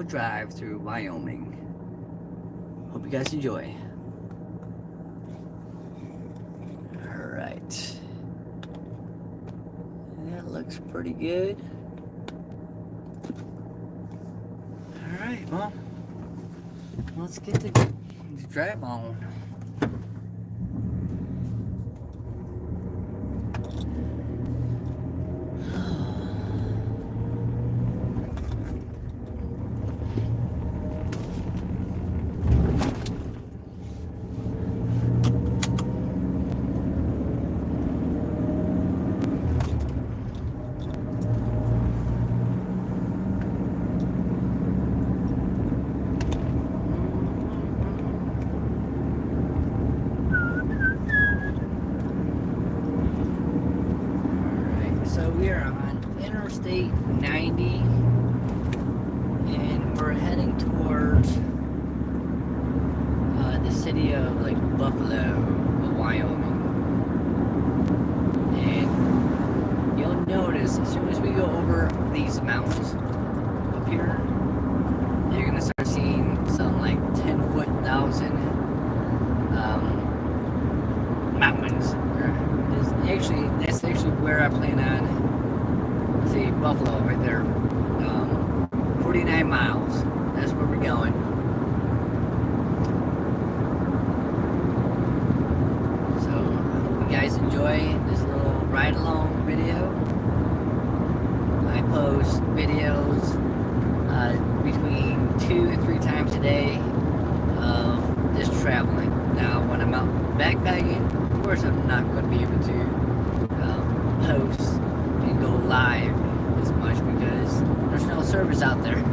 drive through Wyoming. Hope you guys enjoy. Alright. That looks pretty good. Alright, well, let's get the drive on. So we are on Interstate 90 and we're heading towards the city of Buffalo, Wyoming. And you'll notice as soon as we go over these mountains up here, you're gonna start seeing some 10-foot thousand mountains. That's actually where I plan on. See, Buffalo right there. 49 miles. That's where we're going. So, I hope you guys enjoy this little ride along video. I post videos between 2 and 3 times a day of this traveling. Now, when I'm out backpacking, of course I'm not going to be able to post and go live as much because there's no service out there.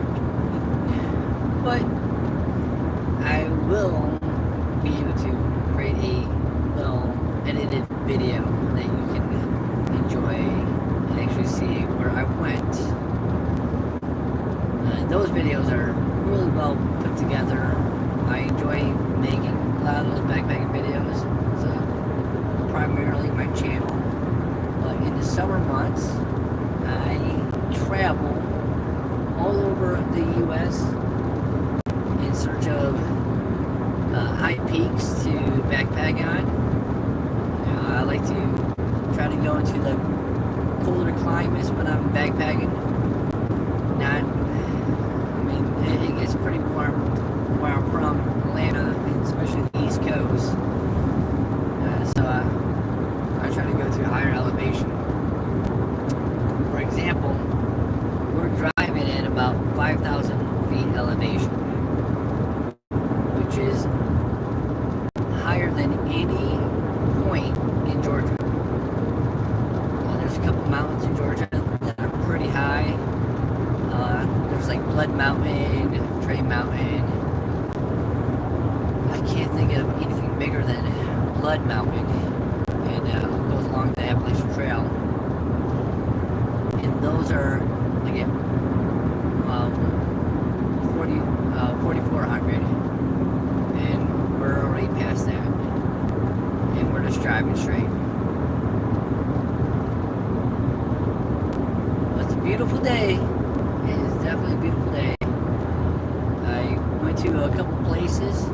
But I will be able to create a well edited video that you can enjoy and actually see where I went. Those videos are really well put together. I enjoy making a lot of those backpacking videos. So primarily my channel. In the summer months, I travel all over the U.S. in search of high peaks to backpack on. I like to try to go into the colder climates when I'm backpacking. It gets pretty warm where I'm from, Atlanta, especially the East Coast. So I try to go to a higher elevation. For example, we're driving at about 5,000 feet elevation, which is higher than any point in Georgia. There's a couple mountains in Georgia that are pretty high. There's Blood Mountain, Trey Mountain. I can't think of anything bigger than Blood Mountain. And goes along the Appalachian Trail, and those are again 4,400, and we're already past that, and we're just driving straight. Well, it's a beautiful day. It is definitely a beautiful day. I went to a couple places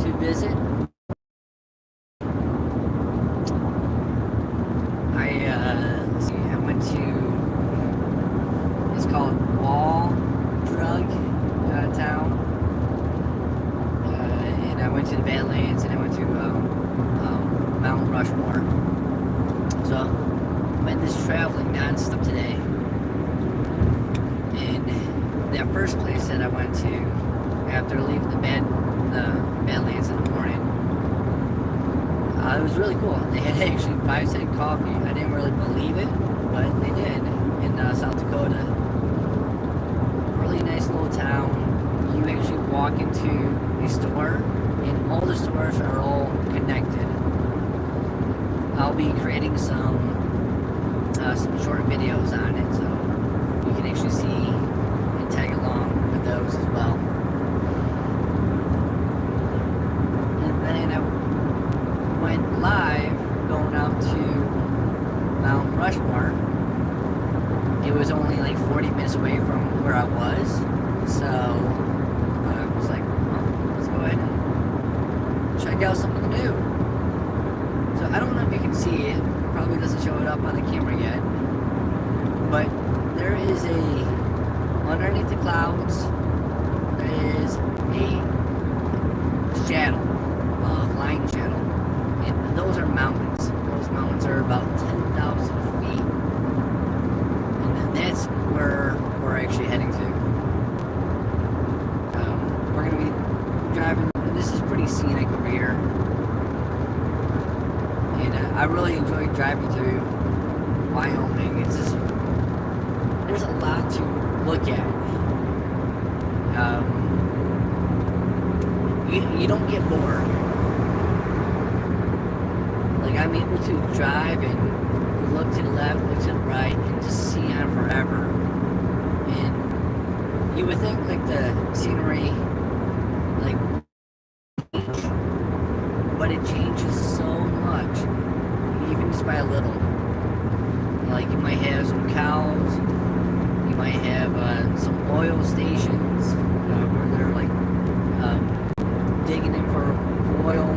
to visit. I went to, it's called Wall Drug Town, and I went to the Badlands, and I went to Mount Rushmore. So I'm in this traveling non-stop today, and that first place that I went to after leaving the Badlands in the morning, it was really cool. They had actually 5-cent coffee. I didn't really believe it, but they did in South Dakota. Really nice little town. You actually walk into a store, and all the stores are all connected. I'll be creating some short videos on it, so you can actually see and tag along with those as well. And then I went live going out to Mount Rushmore. It was only 40 minutes away from where I was, so up on the camera yet, but there is underneath the clouds, there is a shadow, line shadow, and those are mountains. Those mountains are about 10,000 feet, and that's where we're actually heading to. We're going to be driving, and this is pretty scenic over here, and I really enjoy driving through Wyoming. It's just, there's a lot to look at. You don't get bored. Like, I'm able to drive and look to the left, look to the right, and just see on forever. And you would think like the scenery, like, but it changes so much, even just by a little. Like, you might have some cows, you might have some oil stations where they're like digging in for oil.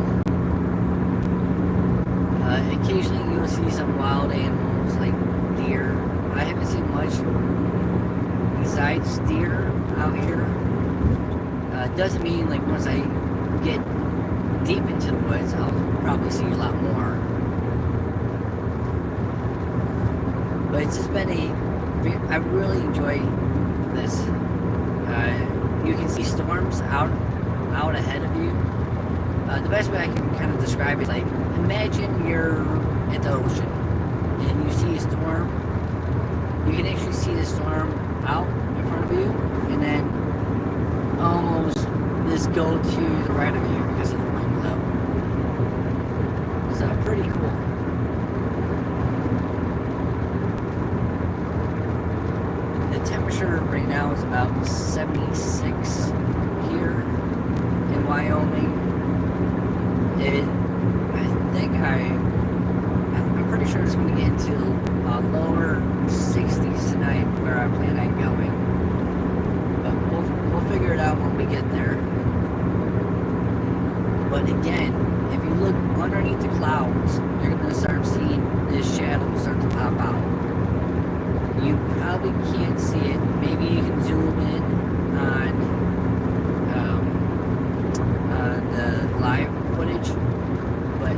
Occasionally you'll see some wild animals like deer. I haven't seen much besides deer out here. Doesn't mean like once I get deep into the woods I'll probably see a lot more. But it's just been I really enjoy this. You can see storms out ahead of you. The best way I can kind of describe it, like, imagine you're at the ocean and you see a storm. You can actually see the storm out in front of you, and then almost just go to the right of you because of the wind low. It's pretty cool. The temperature right now is about 76 here in Wyoming. I'm pretty sure it's going to get into lower 60s tonight where I plan on going. But we'll figure it out when we get there. But again, if you look underneath the clouds, you're going to start seeing this shadow start to pop out. You probably can't see it. Maybe you can zoom in on the live footage, but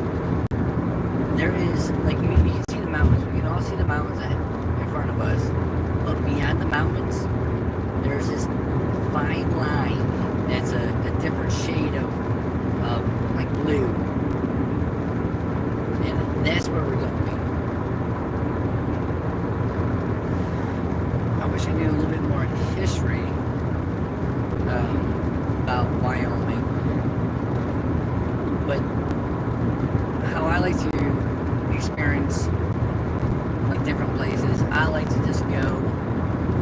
there is, like, you can see the mountains. We can all see the mountains in front of us, but beyond the mountains, there's this fine line that's a different shade of like blue, and that's where we're going. I wish I knew a little bit more history about Wyoming, but how I like to experience like different places, I like to just go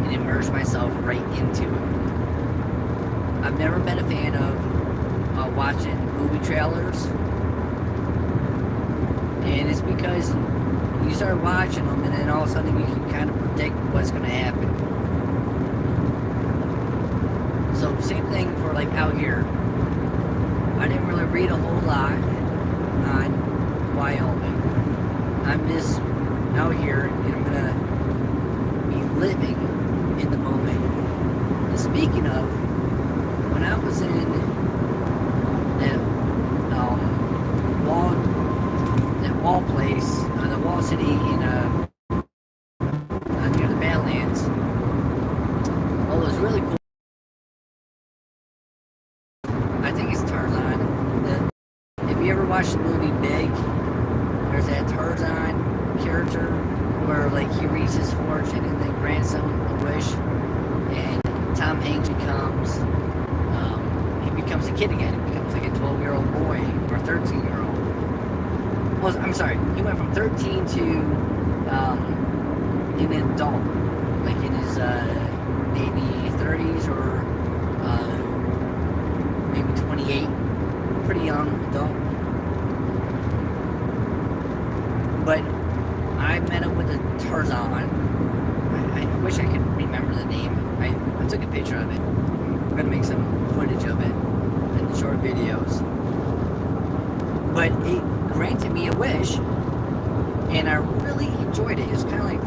and immerse myself right into it. I've never been a fan of watching movie trailers, and it's because you start watching them and then all of a sudden you can kind of predict what's going to happen. So same thing for like out here. I didn't really read a whole lot on Wyoming. I'm just out here and I'm going to be living in the moment. And speaking of, when I was in that wall place, the wall city in near the Badlands, what was really cool, I think it's Tarzan. If you ever watched the movie Big, there's that Tarzan character where like he reaches his fortune and then grants him a wish, and Tom Hanks becomes he becomes a kid again. He becomes like a 12-year-old boy or 13-year-old. Well, I'm sorry, he went from 13 to an adult, like in his maybe 30s or maybe 28, pretty young adult. But I met up with a Tarzan. I wish I could remember the name. I took a picture of it. I'm gonna make some footage of it in the short videos. But it granted me a wish, and I really enjoyed it. It's kind of like,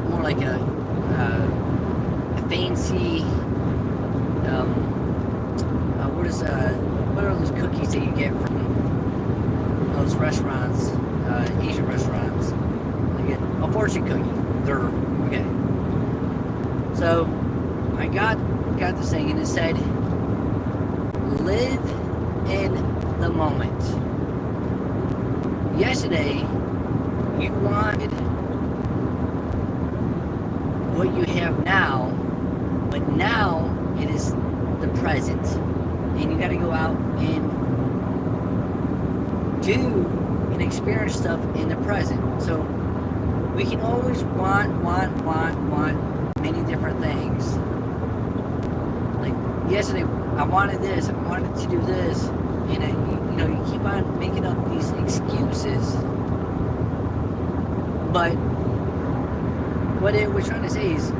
more like a fancy, what are those cookies that you get from those restaurants, Asian restaurants? Like a fortune cookie. They're okay. So I got this thing, and it said, "Live in the moment." Yesterday, you wanted what you have now, but now it is the present, and you got to go out and do and experience stuff in the present. So we can always want many different things. Like yesterday, I wanted this, I wanted to do this, and you keep on making up these excuses. But what we're trying to say is,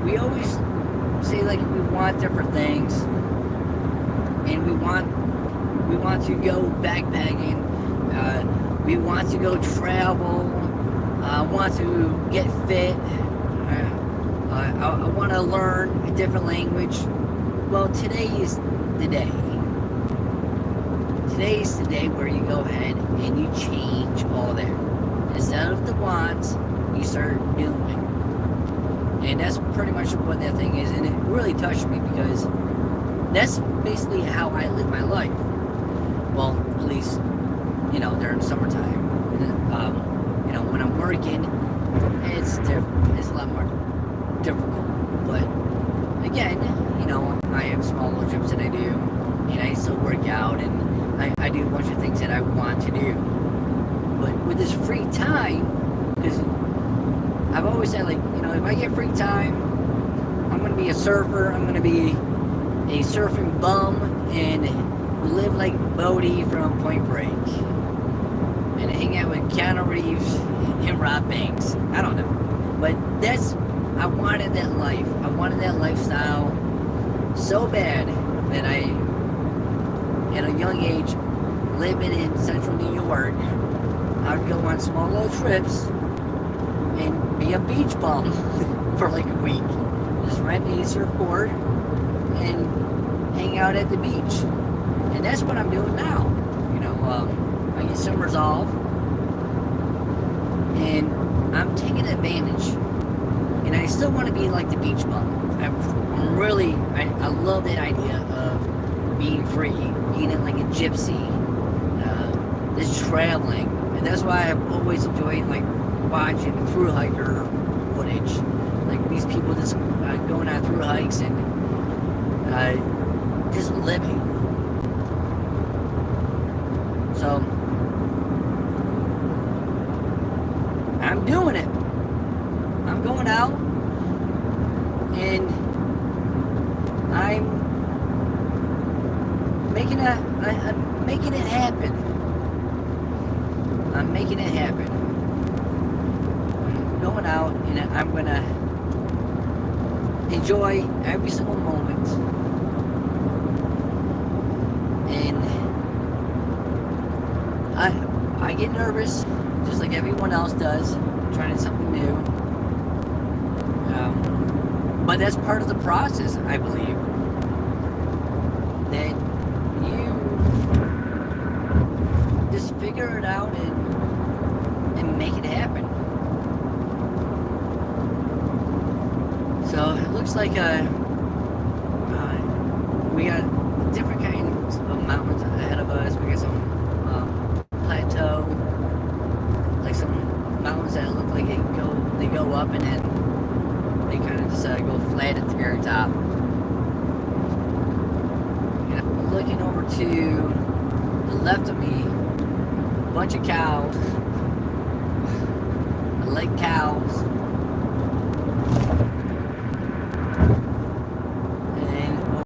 we always say like we want different things, and we want to go backpacking, we want to go travel, want to get fit, I want to learn a different language. Well, today is the day. Today is the day where you go ahead and you change all that. Instead of the wants, you start doing. And that's pretty much what that thing is. And it really touched me, because that's basically how I live my life. Well, at least, during summertime. When I'm working, it's different. It's a lot more difficult. But again, I have small little trips that I do, and I still work out, and I do a bunch of things that I want to do. But with this free time, because I've always said, like, if I get free time, I'm going to be a surfer, I'm going to be a surfing bum, and live like Bodie from Point Break, and hang out with Keanu Reeves and Rob Banks. I don't know. But I wanted that life. I wanted that lifestyle so bad that I, at a young age, living in central New York, I would go on small little trips and be a beach bum for like a week. Just rent a surfboard and hang out at the beach. And that's what I'm doing now. I get summers off, and I'm taking advantage. And I still want to be like the beach bum. I love that idea of being free, being like a gypsy, just traveling. And that's why I've always enjoyed like watching through hiker footage, like these people just going on through hikes and just living. So I'm doing it. I'm going out, and I'm making it happen. I'm making it happen. I'm going out, and I'm gonna enjoy every single moment. And I get nervous, just like everyone else does, trying something new. But that's part of the process, I believe. That you just figure it out and make it happen. So it looks like we got different kinds of mountains ahead of us. We got some plateau, like some mountains that look like they go up, and then they kind of just go flat at the very top. And I'm looking over to the left of me, a bunch of cows. I like cows.